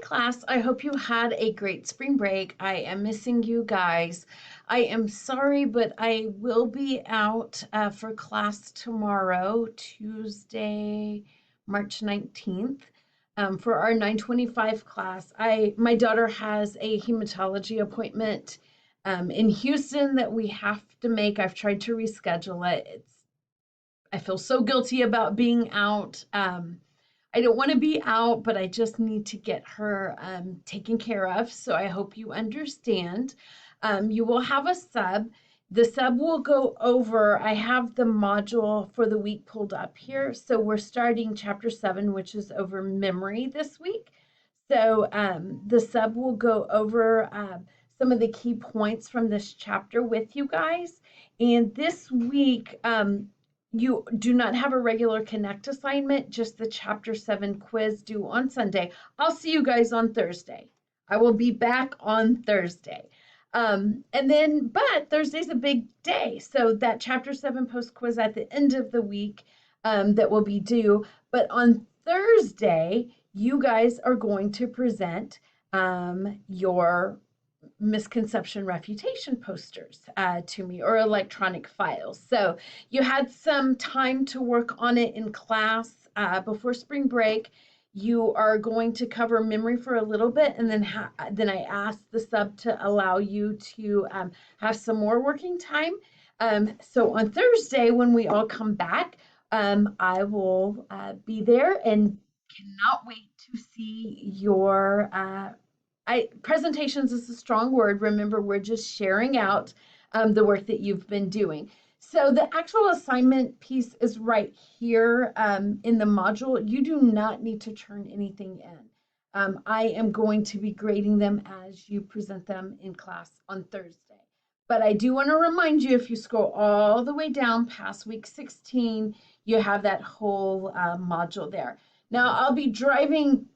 class. I hope you had a great spring break. I am missing you guys. I am sorry, but I will be out for class tomorrow, Tuesday, March 19th, for our 925 class. My daughter has a hematology appointment in Houston that we have to make. I've tried to reschedule it. I feel so guilty about being out. I don't want to be out, but I just need to get her taken care of. So I hope you understand. You will have a sub. The sub will go over, I have the module for the week pulled up here. So we're starting chapter 7, which is over memory this week. So the sub will go over some of the key points from this chapter with you guys. And this week, you do not have a regular Connect assignment, just the Chapter 7 quiz due on Sunday. I'll see you guys on Thursday. I will be back on Thursday. But Thursday's a big day. So that Chapter 7 post quiz at the end of the week that will be due. But on Thursday, you guys are going to present your misconception refutation posters to me, or electronic files. So you had some time to work on it in class before spring break. You are going to cover memory for a little bit, and then I asked the sub to allow you to have some more working time. So on Thursday, when we all come back, I will be there and cannot wait to see your presentations is a strong word. Remember, we're just sharing out the work that you've been doing. So the actual assignment piece is right here in the module. You do not need to turn anything in. I am going to be grading them as you present them in class on Thursday. But I do want to remind you, if you scroll all the way down past week 16, you have that whole module there. Now, I'll be driving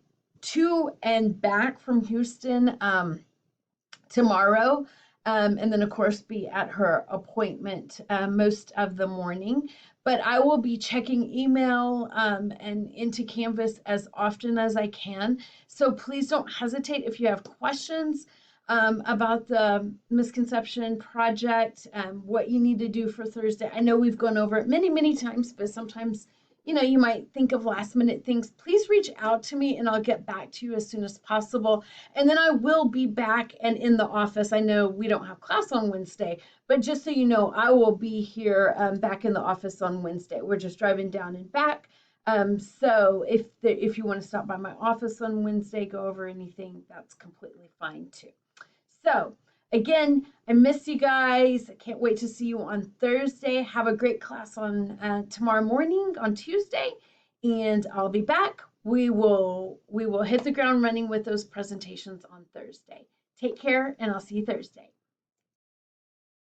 to and back from Houston tomorrow, and then of course be at her appointment most of the morning. But I will be checking email and into Canvas as often as I can. So please don't hesitate if you have questions about the misconception project, what you need to do for Thursday. I know we've gone over it many times, but sometimes you might think of last minute things. Please reach out to me and I'll get back to you as soon as possible. And then I will be back and in the office. I know we don't have class on Wednesday, but just so you know, I will be here back in the office on Wednesday. We're just driving down and back. So if you want to stop by my office on Wednesday, go over anything, that's completely fine too. So again, I miss you guys. I can't wait to see you on Thursday. Have a great class on tomorrow morning on Tuesday, and I'll be back. We will hit the ground running with those presentations on Thursday. Take care, and I'll see you Thursday.